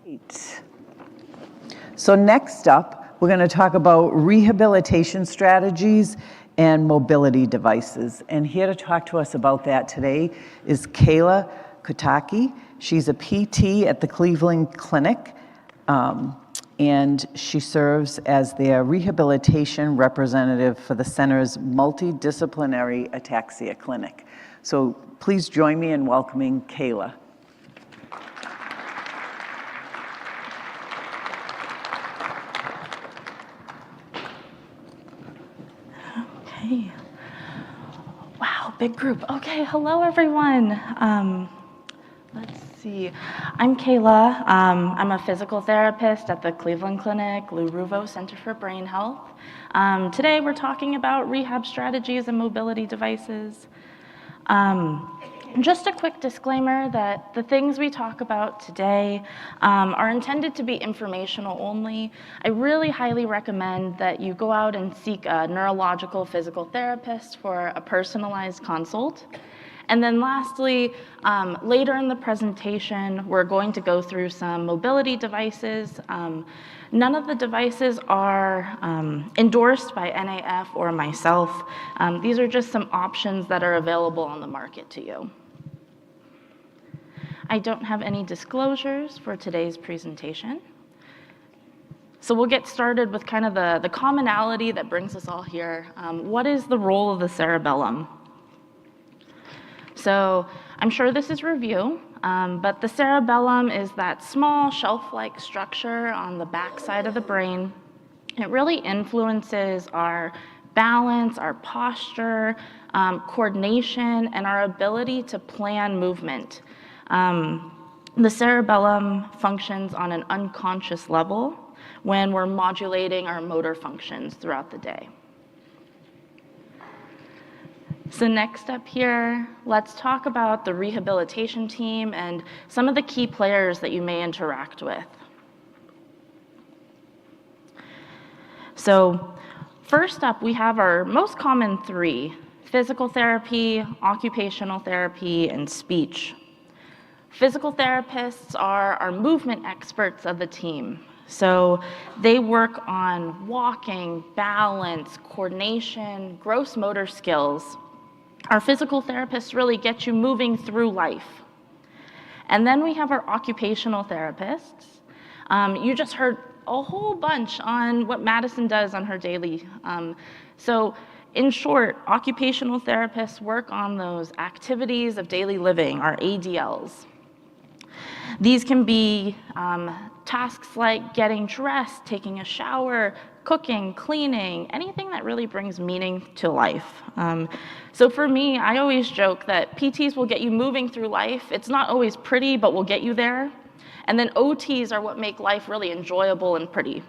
Right. So next up, we're going to talk about rehabilitation strategies and mobility devices. And here to talk to us about that today is Kayla Kotake. She's a PT at the Cleveland Clinic, and she serves as their rehabilitation representative for the center's multidisciplinary Ataxia clinic. So please join me in welcoming Kayla. Okay. Wow, big group. Okay, hello everyone. Let's see. I'm Kayla. I'm a physical therapist at the Cleveland Clinic, Ruvo Center for Brain Health. Today we're talking about rehab strategies and mobility devices. Just a quick disclaimer that the things we talk about today are intended to be informational only. I really highly recommend that you go out and seek a neurological physical therapist for a personalized consult. And then lastly, later in the presentation, we're going to go through some mobility devices. None of the devices are endorsed by NAF or myself. These are just some options that are available on the market to you. I don't have any disclosures for today's presentation. So we'll get started with kind of the commonality that brings us all here. What is the role of the cerebellum? So I'm sure this is review, but the cerebellum is that small shelf-like structure on the back side of the brain. It really influences our balance, our posture, coordination, and our ability to plan movement. The cerebellum functions on an unconscious level when we're modulating our motor functions throughout the day. So next up here, let's talk about the rehabilitation team and some of the key players that you may interact with. So first up, we have our most common three: physical therapy, occupational therapy, and speech. Physical therapists are our movement experts of the team. So they work on walking, balance, coordination, gross motor skills. Our physical therapists really get you moving through life. And then we have our occupational therapists. You just heard a whole bunch on what Madison does on her daily. So in short, occupational therapists work on those activities of daily living, our ADLs. These can be tasks like getting dressed, taking a shower, cooking, cleaning, anything that really brings meaning to life. So for me, I always joke that PTs will get you moving through life. It's not always pretty, but we'll get you there. And then OTs are what make life really enjoyable and pretty.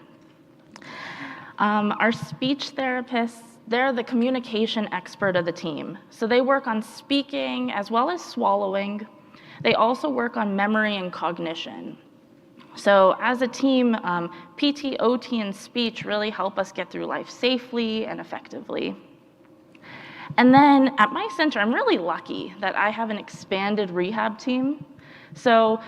Our speech therapists, they're the communication expert of the team. So they work on speaking as well as swallowing. They also work on memory and cognition. So as a team, PT, OT, and speech really help us get through life safely and effectively. And then at my center, I'm really lucky that I have an expanded rehab team. So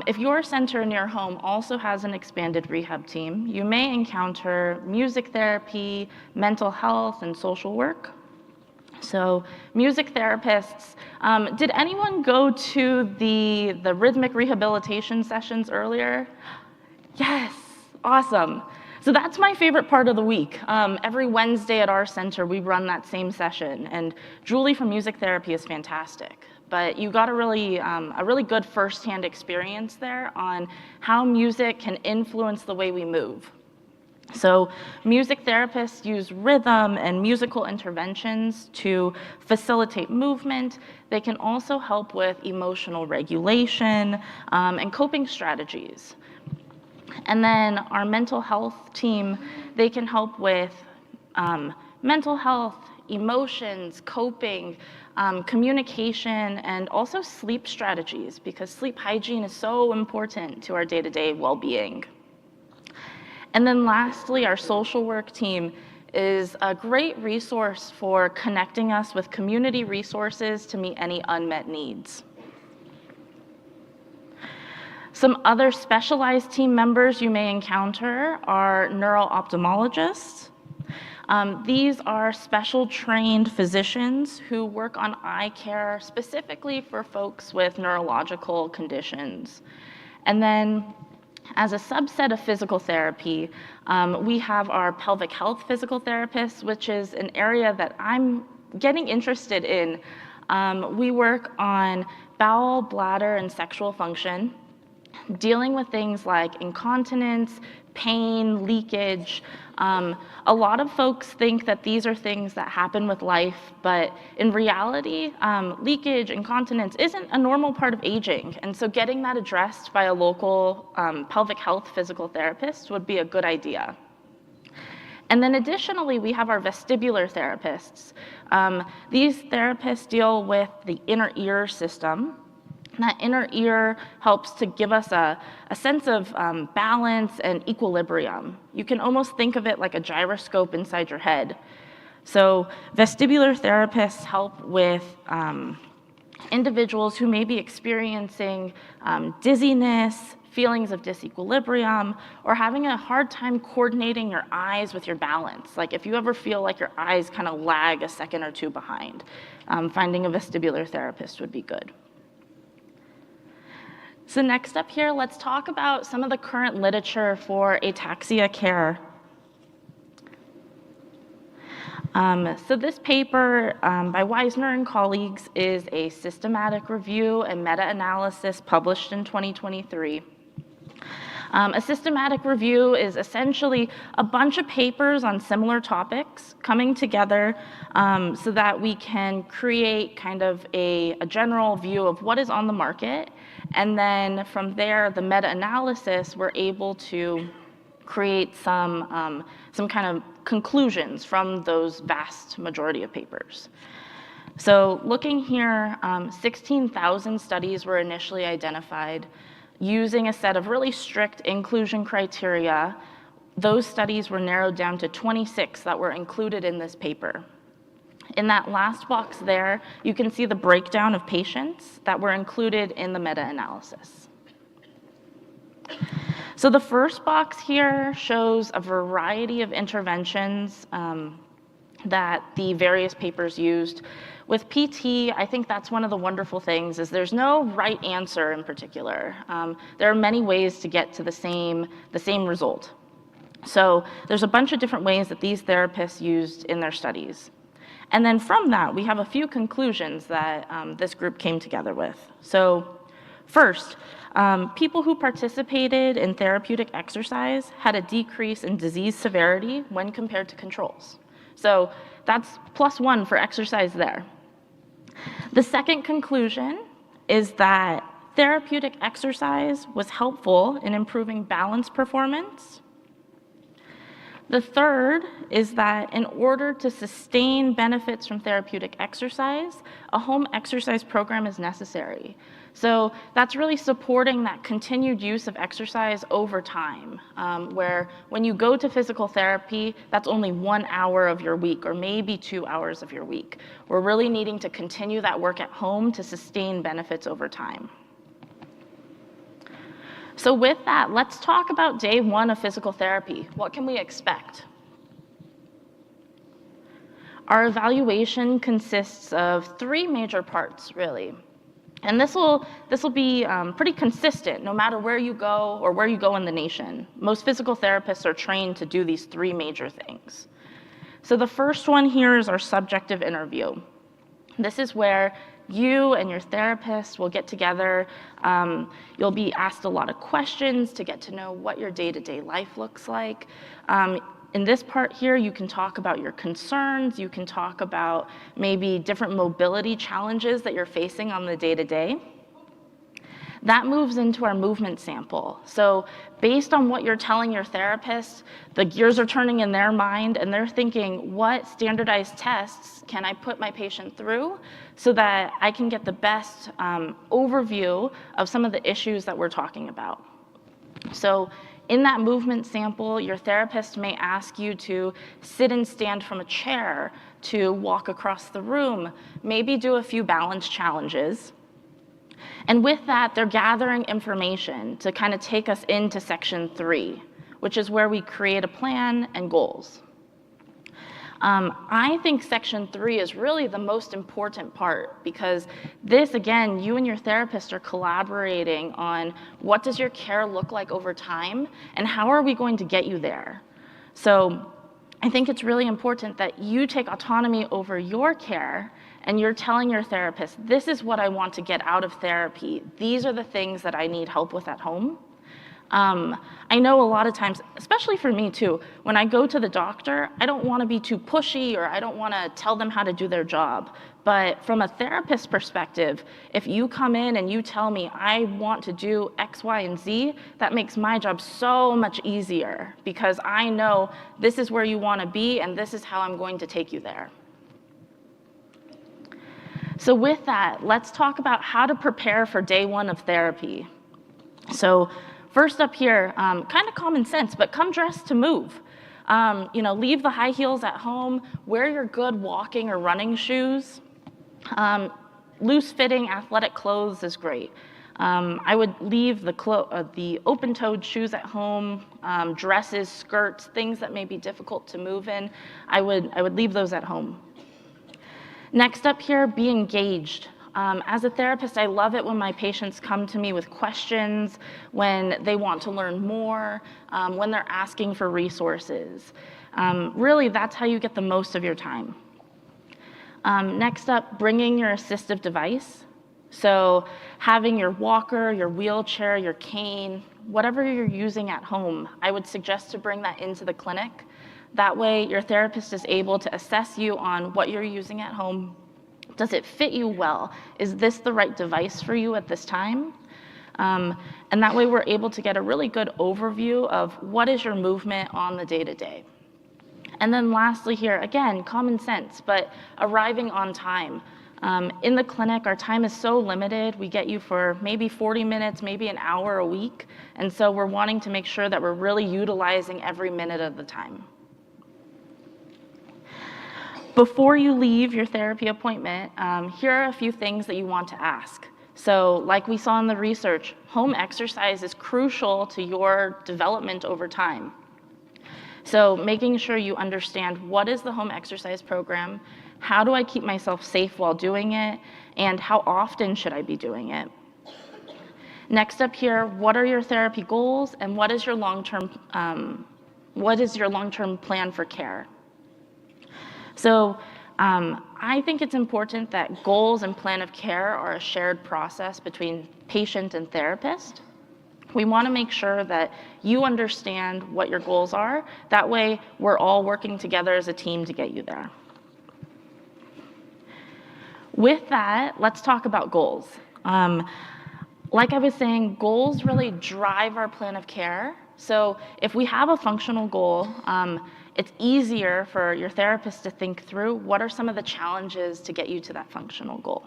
if your center in your home also has an expanded rehab team, you may encounter music therapy, mental health, and social work. So music therapists, did anyone go to the rhythmic rehabilitation sessions earlier? Yes, awesome. So that's my favorite part of the week. Every Wednesday at our center, we run that same session, and Julie from music therapy is fantastic. But you got a really good firsthand experience there on how music can influence the way we move. So music therapists use rhythm and musical interventions to facilitate movement. They can also help with emotional regulation and coping strategies. And then our mental health team, they can help with mental health, emotions, coping, communication, and also sleep strategies, because sleep hygiene is so important to our day-to-day well-being. And then lastly, our social work team is a great resource for connecting us with community resources to meet any unmet needs. Some other specialized team members you may encounter are neuro-ophthalmologists. These are special trained physicians who work on eye care specifically for folks with neurological conditions. And then as a subset of physical therapy, we have our pelvic health physical therapists, which is an area that I'm getting interested in. We work on bowel, bladder, and sexual function, dealing with things like incontinence, pain, leakage. A lot of folks think that these are things that happen with life, but in reality, leakage, incontinence isn't a normal part of aging. And so getting that addressed by a local pelvic health physical therapist would be a good idea. And then additionally, we have our vestibular therapists. These therapists deal with the inner ear system. That inner ear helps to give us a sense of balance and equilibrium. You can almost think of it like a gyroscope inside your head. So vestibular therapists help with individuals who may be experiencing dizziness, feelings of disequilibrium, or having a hard time coordinating your eyes with your balance. Like if you ever feel like your eyes kind of lag a second or two behind, finding a vestibular therapist would be good. So next up here, let's talk about some of the current literature for ataxia care. So this paper by Weisner and colleagues is a systematic review and meta-analysis published in 2023. A systematic review is essentially a bunch of papers on similar topics coming together so that we can create kind of a general view of what is on the market. And then from there, the meta-analysis, we're able to create some kind of conclusions from those vast majority of papers. So looking here, 16,000 studies were initially identified. Using a set of really strict inclusion criteria, those studies were narrowed down to 26 that were included in this paper. In that last box there, you can see the breakdown of patients that were included in the meta-analysis. So the first box here shows a variety of interventions that the various papers used. With PT, I think that's one of the wonderful things is there's no right answer in particular. There are many ways to get to the same result. So there's a bunch of different ways that these therapists used in their studies. And then from that, we have a few conclusions that this group came together with. So first, people who participated in therapeutic exercise had a decrease in disease severity when compared to controls. So that's +1 for exercise there. The second conclusion is that therapeutic exercise was helpful in improving balance performance. The third is that in order to sustain benefits from therapeutic exercise, a home exercise program is necessary. So that's really supporting that continued use of exercise over time, where when you go to physical therapy, that's only 1 hour of your week or maybe 2 hours of your week. We're really needing to continue that work at home to sustain benefits over time. So with that, let's talk about day 1 of physical therapy. What can we expect? Our evaluation consists of 3 major parts, really. And this will be pretty consistent no matter where you go or where you go in the nation. Most physical therapists are trained to do these 3 major things. So the first one here is our subjective interview. This is where you and your therapist will get together. You'll be asked a lot of questions to get to know what your day-to-day life looks like. In this part here, you can talk about your concerns. You can talk about maybe different mobility challenges that you're facing on the day-to-day. That moves into our movement sample. So based on what you're telling your therapist, the gears are turning in their mind and they're thinking, what standardized tests can I put my patient through so that I can get the best overview of some of the issues that we're talking about. So in that movement sample, your therapist may ask you to sit and stand from a chair, to walk across the room, maybe do a few balance challenges. And with that, they're gathering information to kind of take us into section 3, which is where we create a plan and goals. I think section 3 is really the most important part because this, again, you and your therapist are collaborating on what does your care look like over time and how are we going to get you there. So I think it's really important that you take autonomy over your care and you're telling your therapist, this is what I want to get out of therapy. These are the things that I need help with at home. I know a lot of times, especially for me too, when I go to the doctor, I don't want to be too pushy or I don't want to tell them how to do their job. But from a therapist perspective, if you come in and you tell me I want to do X, Y, and Z, that makes my job so much easier because I know this is where you want to be and this is how I'm going to take you there. So with that, let's talk about how to prepare for day 1 of therapy. So first up here, kind of common sense, but come dressed to move. Leave the high heels at home, wear your good walking or running shoes. Loose-fitting athletic clothes is great. I would leave the open-toed shoes at home, dresses, skirts, things that may be difficult to move in. I would leave those at home. Next up here, be engaged. As a therapist, I love it when my patients come to me with questions, when they want to learn more, when they're asking for resources. Really, that's how you get the most of your time. Next up, bringing your assistive device. So having your walker, your wheelchair, your cane, whatever you're using at home, I would suggest to bring that into the clinic. That way, your therapist is able to assess you on what you're using at home. Does it fit you well? Is this the right device for you at this time? And that way we're able to get a really good overview of what is your movement on the day-to-day. And then lastly here, again, common sense, but arriving on time. In the clinic, our time is so limited. We get you for maybe 40 minutes, maybe an hour a week. And so we're wanting to make sure that we're really utilizing every minute of the time. Before you leave your therapy appointment, here are a few things that you want to ask. So like we saw in the research, home exercise is crucial to your development over time. So making sure you understand what is the home exercise program, how do I keep myself safe while doing it, and how often should I be doing it? Next up here, what are your therapy goals and what is your long-term plan for care? So I think it's important that goals and plan of care are a shared process between patient and therapist. We want to make sure that you understand what your goals are. That way, we're all working together as a team to get you there. With that, let's talk about goals. Like I was saying, goals really drive our plan of care. So if we have a functional goal, it's easier for your therapist to think through what are some of the challenges to get you to that functional goal.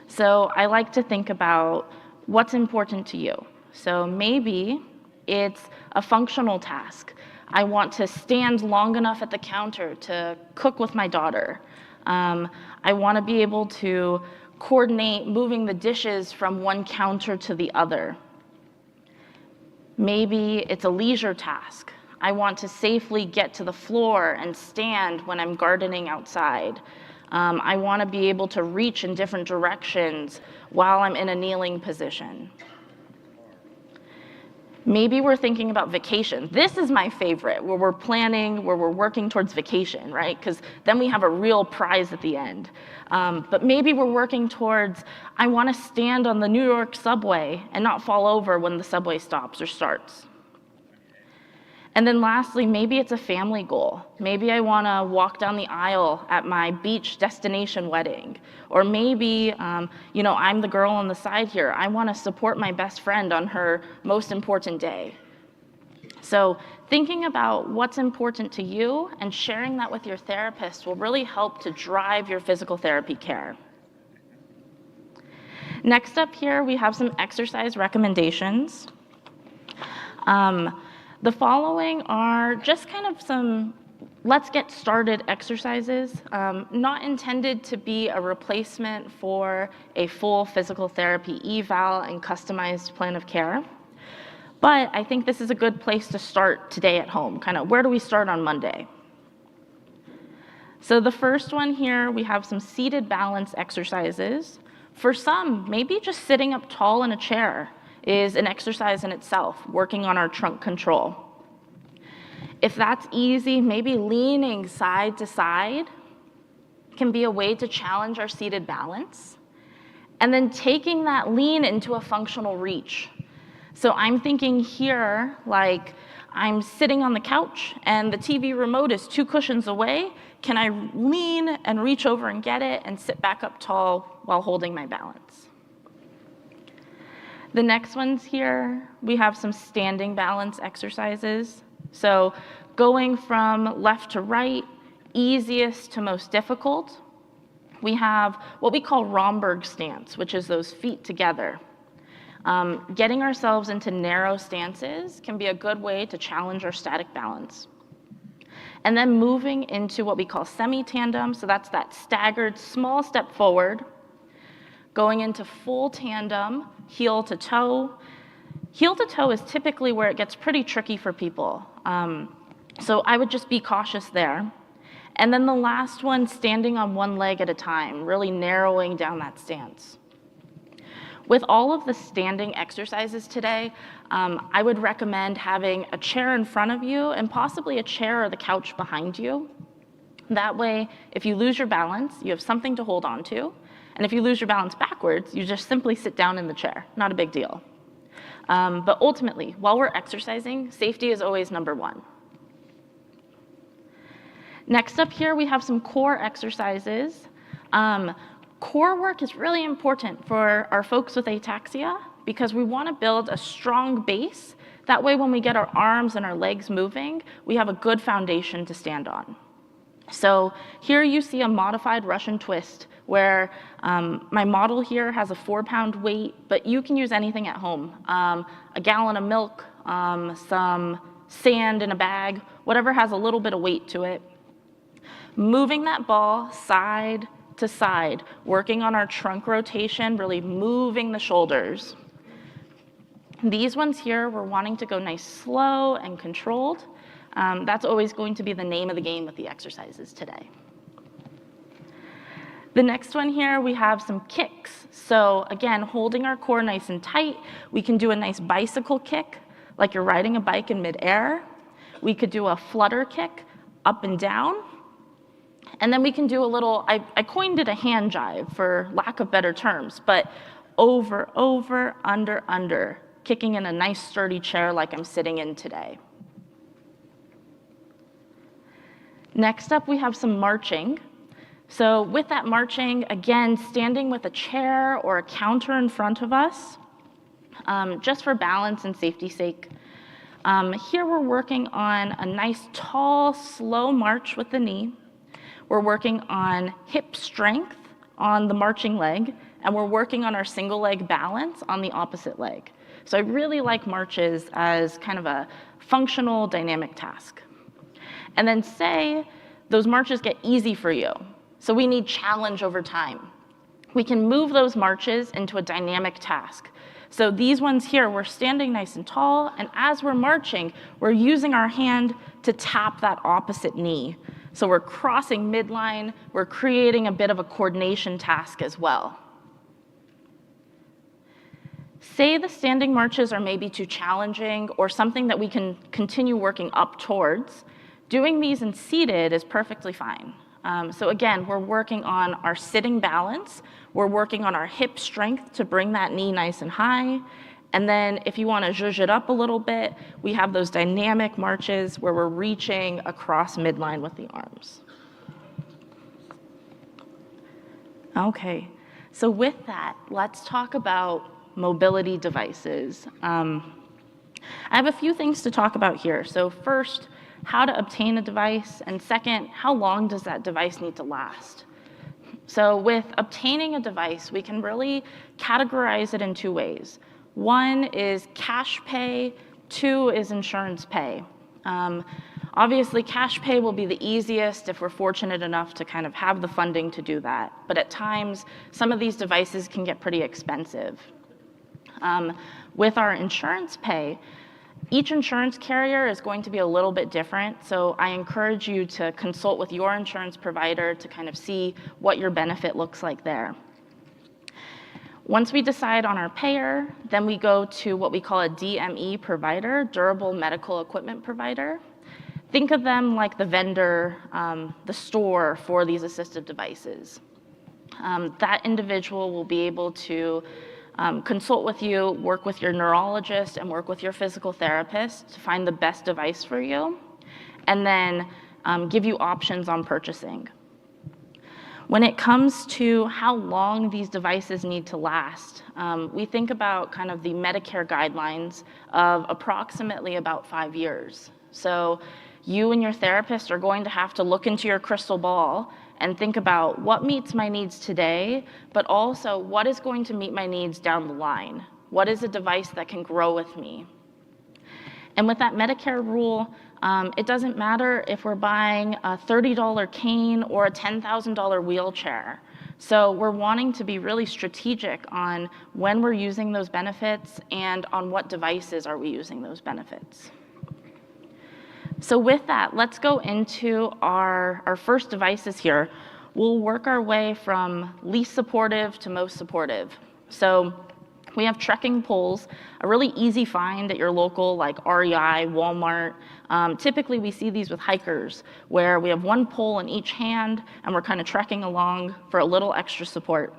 So I like to think about what's important to you. So maybe it's a functional task. I want to stand long enough at the counter to cook with my daughter. I want to be able to coordinate moving the dishes from one counter to the other. Maybe it's a leisure task. I want to safely get to the floor and stand when I'm gardening outside. I want to be able to reach in different directions while I'm in a kneeling position. Maybe we're thinking about vacation. This is my favorite, where we're working towards vacation, right? Because then we have a real prize at the end. But maybe we're working towards, I want to stand on the New York subway and not fall over when the subway stops or starts. And then lastly, maybe it's a family goal. Maybe I want to walk down the aisle at my beach destination wedding. Or maybe, I'm the girl on the side here. I want to support my best friend on her most important day. So thinking about what's important to you and sharing that with your therapist will really help to drive your physical therapy care. Next up here, we have some exercise recommendations. The following are just kind of some let's get started exercises, not intended to be a replacement for a full physical therapy eval and customized plan of care. But I think this is a good place to start today at home. Kind of where do we start on Monday? So the first one here, we have some seated balance exercises. For some, maybe just sitting up tall in a chair is an exercise in itself, working on our trunk control. If that's easy, maybe leaning side to side can be a way to challenge our seated balance. And then taking that lean into a functional reach. So I'm thinking here, like I'm sitting on the couch and the TV remote is 2 cushions away. Can I lean and reach over and get it and sit back up tall while holding my balance? The next ones here, we have some standing balance exercises. So going from left to right, easiest to most difficult, we have what we call Romberg stance, which is those feet together. Getting ourselves into narrow stances can be a good way to challenge our static balance. And then moving into what we call semi-tandem, so that's that staggered small step forward, going into full tandem, heel to toe. Heel to toe is typically where it gets pretty tricky for people. So I would just be cautious there. And then the last one, standing on one leg at a time, really narrowing down that stance. With all of the standing exercises today, I would recommend having a chair in front of you and possibly a chair or the couch behind you. That way, if you lose your balance, you have something to hold on to. And if you lose your balance backwards, you just simply sit down in the chair. Not a big deal. But ultimately, while we're exercising, safety is always number one. Next up here, we have some core exercises. Core work is really important for our folks with ataxia because we want to build a strong base. That way, when we get our arms and our legs moving, we have a good foundation to stand on. So here you see a modified Russian twist where my model here has a 4-pound weight, but you can use anything at home. A gallon of milk, some sand in a bag, whatever has a little bit of weight to it. Moving that ball side to side, working on our trunk rotation, really moving the shoulders. These ones here, we're wanting to go nice slow and controlled. That's always going to be the name of the game with the exercises today. The next one here, we have some kicks. So again, holding our core nice and tight, we can do a nice bicycle kick, like you're riding a bike in midair. We could do a flutter kick up and down. And then we can do a little, I coined it a hand jive for lack of better terms, but over, over, under, kicking in a nice sturdy chair like I'm sitting in today. Next up, we have some marching. So with that marching, again, standing with a chair or a counter in front of us, just for balance and safety's sake. Here we're working on a nice, tall, slow march with the knee. We're working on hip strength on the marching leg, and we're working on our single leg balance on the opposite leg. So I really like marches as kind of a functional dynamic task. And then say those marches get easy for you. So we need challenge over time. We can move those marches into a dynamic task. So these ones here, we're standing nice and tall, and as we're marching, we're using our hand to tap that opposite knee. So we're crossing midline, we're creating a bit of a coordination task as well. Say the standing marches are maybe too challenging or something that we can continue working up towards. Doing these in seated is perfectly fine. So again, we're working on our sitting balance, we're working on our hip strength to bring that knee nice and high, and then if you want to zhuzh it up a little bit, we have those dynamic marches where we're reaching across midline with the arms. Okay, so with that, let's talk about mobility devices. I have a few things to talk about here. So first, how to obtain a device, and second, how long does that device need to last? So with obtaining a device, we can really categorize it in 2 ways. One is cash pay, 2 is insurance pay. Obviously, cash pay will be the easiest if we're fortunate enough to kind of have the funding to do that. But at times, some of these devices can get pretty expensive. With our insurance pay, each insurance carrier is going to be a little bit different, so I encourage you to consult with your insurance provider to kind of see what your benefit looks like there. Once we decide on our payer, then we go to what we call a DME provider, durable medical equipment provider. Think of them like the vendor, the store for these assistive devices. That individual will be able to consult with you, work with your neurologist, and work with your physical therapist to find the best device for you, and then give you options on purchasing. When it comes to how long these devices need to last, we think about kind of the Medicare guidelines of approximately about 5 years. So you and your therapist are going to have to look into your crystal ball and think about what meets my needs today, but also what is going to meet my needs down the line. What is a device that can grow with me? And with that Medicare rule, it doesn't matter if we're buying a $30 cane or a $10,000 wheelchair. So we're wanting to be really strategic on when we're using those benefits and on what devices are we using those benefits. So with that, let's go into our first devices here. We'll work our way from least supportive to most supportive. So we have trekking poles, a really easy find at your local like REI, Walmart. Typically we see these with hikers where we have one pole in each hand and we're kind of trekking along for a little extra support.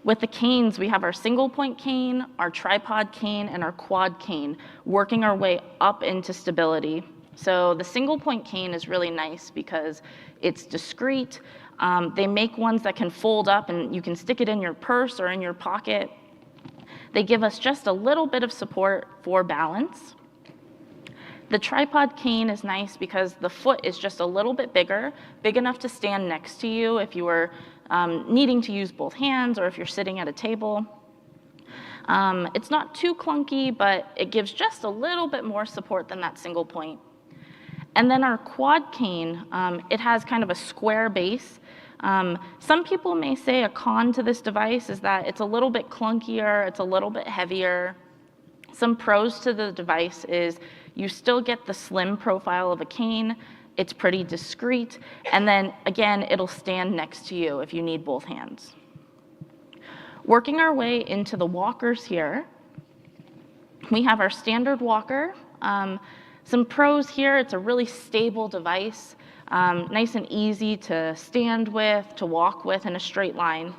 With the canes, we have our single point cane, our tripod cane, and our quad cane, working our way up into stability. So the single point cane is really nice because it's discreet. They make ones that can fold up and you can stick it in your purse or in your pocket. They give us just a little bit of support for balance. The tripod cane is nice because the foot is just a little bit bigger, big enough to stand next to you if you were needing to use both hands or if you're sitting at a table. It's not too clunky, but it gives just a little bit more support than that single point. And then our quad cane, it has kind of a square base. Some people may say a con to this device is that it's a little bit clunkier, it's a little bit heavier. Some pros to the device is you still get the slim profile of a cane, it's pretty discreet, and then again, it'll stand next to you if you need both hands. Working our way into the walkers here, we have our standard walker. Some pros here, it's a really stable device, nice and easy to stand with, to walk with in a straight line.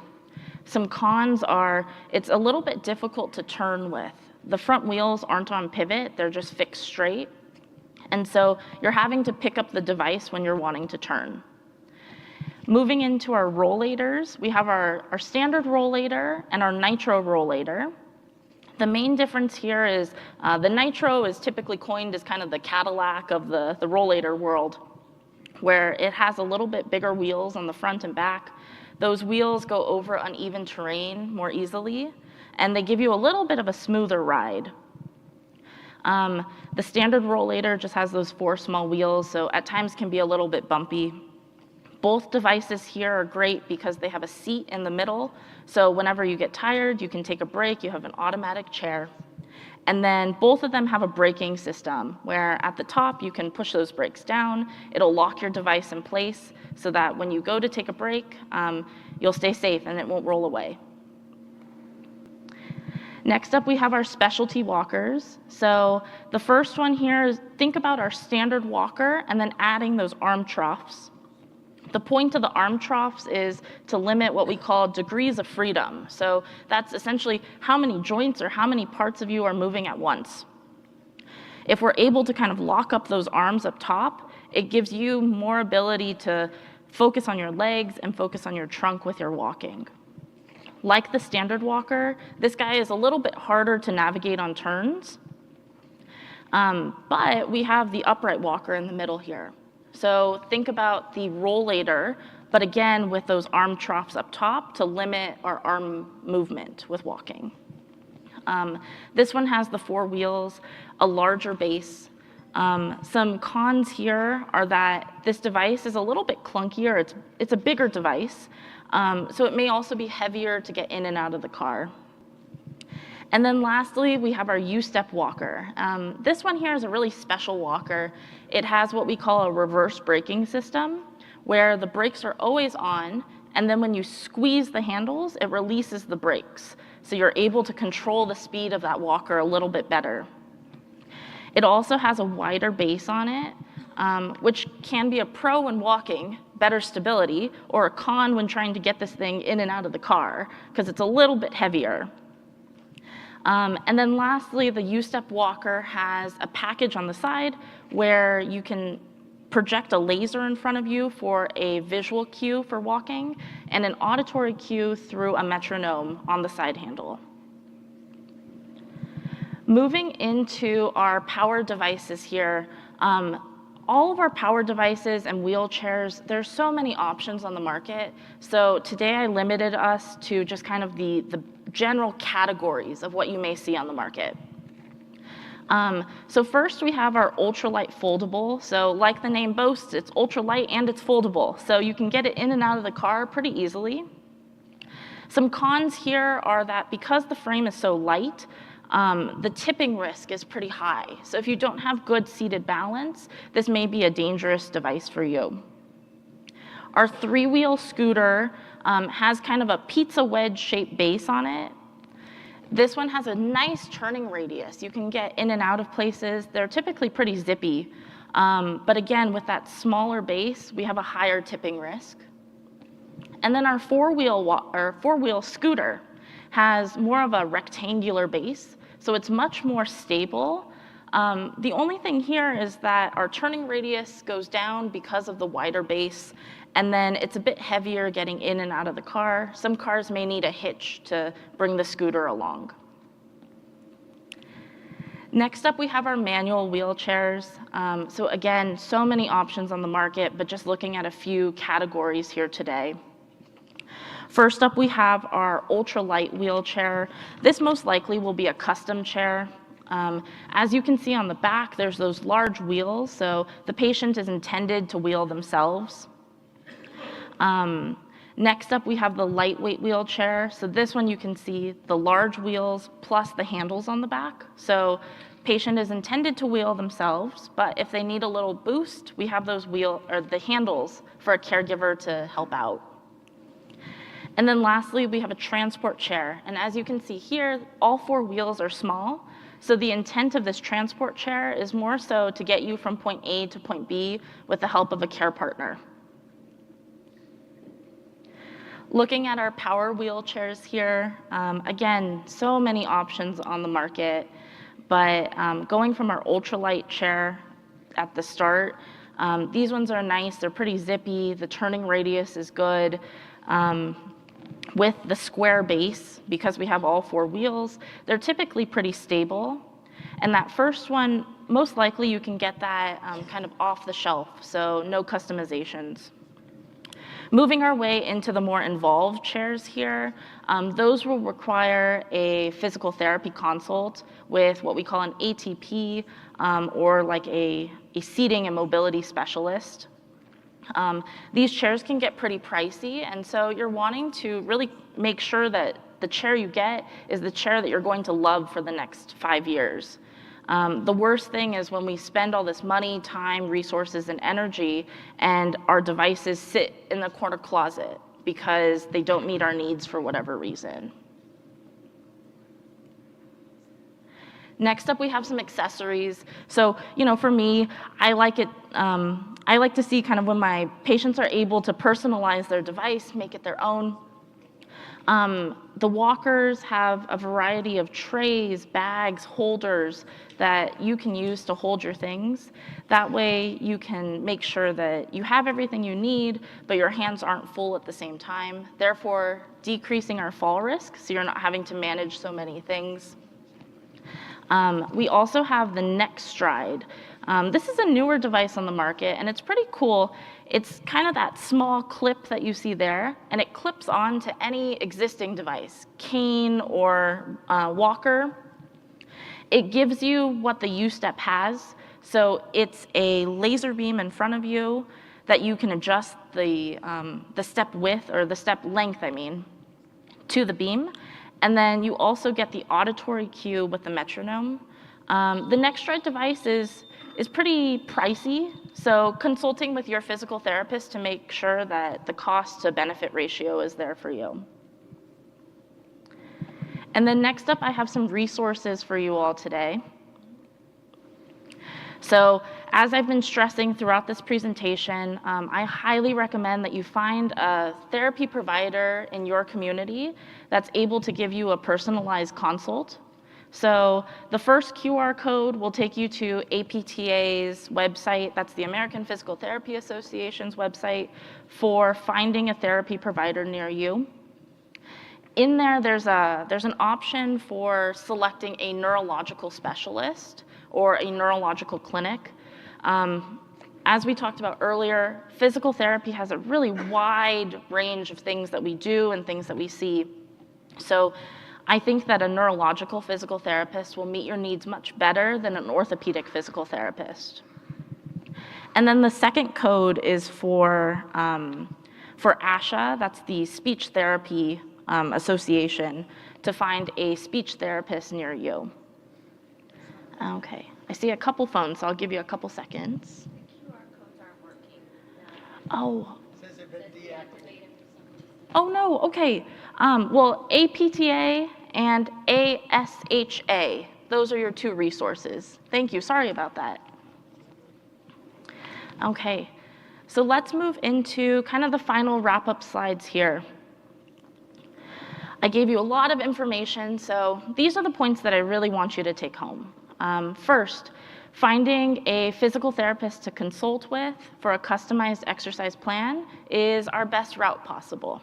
Some cons are, it's a little bit difficult to turn with. The front wheels aren't on pivot, they're just fixed straight. And so you're having to pick up the device when you're wanting to turn. Moving into our rollators, we have our standard rollator and our nitro rollator. The main difference here is the nitro is typically coined as kind of the Cadillac of the rollator world, where it has a little bit bigger wheels on the front and back. Those wheels go over uneven terrain more easily, and they give you a little bit of a smoother ride. The standard rollator just has those 4 small wheels, so at times can be a little bit bumpy. Both devices here are great because they have a seat in the middle, so whenever you get tired, you can take a break, you have an automatic chair. And then both of them have a braking system where at the top you can push those brakes down, it'll lock your device in place so that when you go to take a break, you'll stay safe and it won't roll away. Next up, we have our specialty walkers. So the first one here is think about our standard walker and then adding those arm troughs. The point of the arm troughs is to limit what we call degrees of freedom. So that's essentially how many joints or how many parts of you are moving at once. If we're able to kind of lock up those arms up top, it gives you more ability to focus on your legs and focus on your trunk with your walking. Like the standard walker, this guy is a little bit harder to navigate on turns, but we have the upright walker in the middle here. So think about the rollator, but again with those arm troughs up top to limit our arm movement with walking. This one has the 4 wheels, a larger base. Some cons here are that this device is a little bit clunkier. It's a bigger device, so it may also be heavier to get in and out of the car. And then lastly, we have our U-step walker. This one here is a really special walker. It has what we call a reverse braking system, where the brakes are always on, and then when you squeeze the handles, it releases the brakes. So you're able to control the speed of that walker a little bit better. It also has a wider base on it, which can be a pro when walking, better stability, or a con when trying to get this thing in and out of the car, because it's a little bit heavier. And then lastly, the U-step walker has a package on the side where you can project a laser in front of you for a visual cue for walking and an auditory cue through a metronome on the side handle. Moving into our power devices here, all of our power devices and wheelchairs, there's so many options on the market. So today I limited us to just kind of the general categories of what you may see on the market. So first we have our ultralight foldable. So like the name boasts, it's ultralight and it's foldable. So you can get it in and out of the car pretty easily. Some cons here are that because the frame is so light, the tipping risk is pretty high. So if you don't have good seated balance, this may be a dangerous device for you. Our three-wheel scooter has kind of a pizza wedge shaped base on it. This one has a nice turning radius. You can get in and out of places. They're typically pretty zippy. But again, with that smaller base, we have a higher tipping risk. And then our four-wheel scooter has more of a rectangular base, so it's much more stable. The only thing here is that our turning radius goes down because of the wider base, and then it's a bit heavier getting in and out of the car. Some cars may need a hitch to bring the scooter along. Next up, we have our manual wheelchairs. So again, so many options on the market, but just looking at a few categories here today. First up, we have our ultralight wheelchair. This most likely will be a custom chair. As you can see on the back, there's those large wheels, so the patient is intended to wheel themselves. Next up, we have the lightweight wheelchair. So this one you can see the large wheels plus the handles on the back. So patient is intended to wheel themselves, but if they need a little boost, we have those the handles for a caregiver to help out. And then lastly, we have a transport chair. And as you can see here, all four wheels are small. So the intent of this transport chair is more so to get you from point A to point B with the help of a care partner. Looking at our power wheelchairs here, again, so many options on the market, but going from our ultralight chair at the start, these ones are nice, they're pretty zippy, the turning radius is good. With the square base, because we have all four wheels, they're typically pretty stable. And that first one, most likely you can get that kind of off the shelf, so no customizations. Moving our way into the more involved chairs here, those will require a physical therapy consult with what we call an ATP or like a seating and mobility specialist. These chairs can get pretty pricey, and so you're wanting to really make sure that the chair you get is the chair that you're going to love for the next 5 years. The worst thing is when we spend all this money, time, resources, and energy, and our devices sit in the corner closet because they don't meet our needs for whatever reason. Next up, we have some accessories. So, for me, I like it. I like to see kind of when my patients are able to personalize their device, make it their own. The walkers have a variety of trays, bags, holders that you can use to hold your things. That way you can make sure that you have everything you need, but your hands aren't full at the same time, therefore decreasing our fall risk so you're not having to manage so many things. We also have the Neck Stride. This is a newer device on the market, and it's pretty cool. It's kind of that small clip that you see there, and it clips on to any existing device, cane or walker. It gives you what the U-step has, So it's a laser beam in front of you that you can adjust the step width, or the step length, I mean, to the beam. And then you also get the auditory cue with the metronome. The NextStride device is pretty pricey, so consulting with your physical therapist to make sure that the cost to benefit ratio is there for you. And then next up, I have some resources for you all today. So as I've been stressing throughout this presentation, I highly recommend that you find a therapy provider in your community that's able to give you a personalized consult. So the first QR code will take you to APTA's website, that's the American Physical Therapy Association's website, for finding a therapy provider near you. In there, there's an option for selecting a neurological specialist or a neurological clinic. As we talked about earlier, physical therapy has a really wide range of things that we do and things that we see. So I think that a neurological physical therapist will meet your needs much better than an orthopedic physical therapist. And then the second code is for ASHA, that's the Speech Therapy Association, to find a speech therapist near you. Okay, I see a couple phones, so I'll give you a couple seconds. The QR codes aren't working. Oh. It says they've been deactivated. Oh no, okay. Well, APTA and ASHA, those are your two resources. Thank you, sorry about that. Okay, so let's move into kind of the final wrap-up slides here. I gave you a lot of information, so these are the points that I really want you to take home. First, finding a physical therapist to consult with for a customized exercise plan is our best route possible.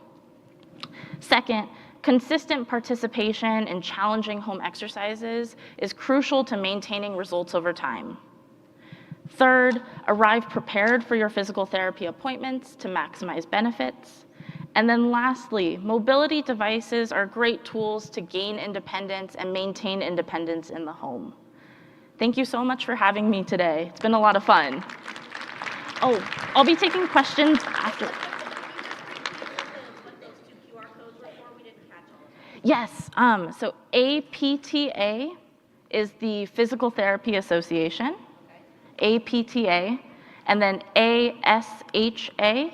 Second, consistent participation in challenging home exercises is crucial to maintaining results over time. Third, arrive prepared for your physical therapy appointments to maximize benefits. And then lastly, mobility devices are great tools to gain independence and maintain independence in the home. Thank you so much for having me today. It's been a lot of fun. Oh, I'll be taking questions after. Yes, so APTA is the Physical Therapy Association, APTA, and then ASHA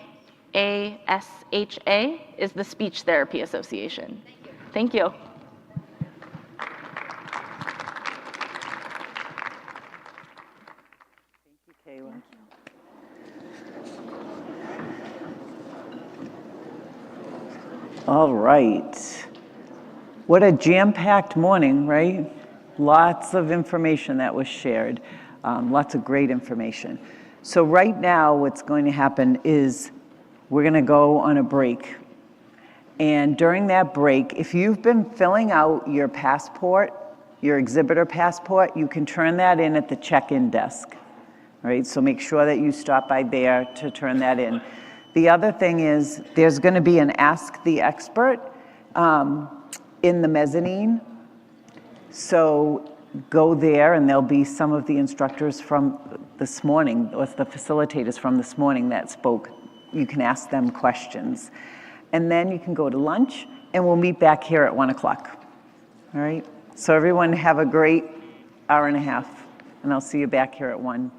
is the Speech Therapy Association. Thank you. Thank you, Kayla. All right. What a jam-packed morning, right? Lots of information that was shared, lots of great information. So right now, what's going to happen is we're going to go on a break. And during that break, if you've been filling out your passport, your exhibitor passport, you can turn that in at the check-in desk. All right, so make sure that you stop by there to turn that in. The other thing is there's going to be an Ask the Expert in the mezzanine. So go there, and there'll be some of the instructors from this morning, or the facilitators from this morning that spoke. You can ask them questions. And then you can go to lunch, and we'll meet back here at 1 o'clock. All right? So everyone have a great hour and a half, and I'll see you back here at 1.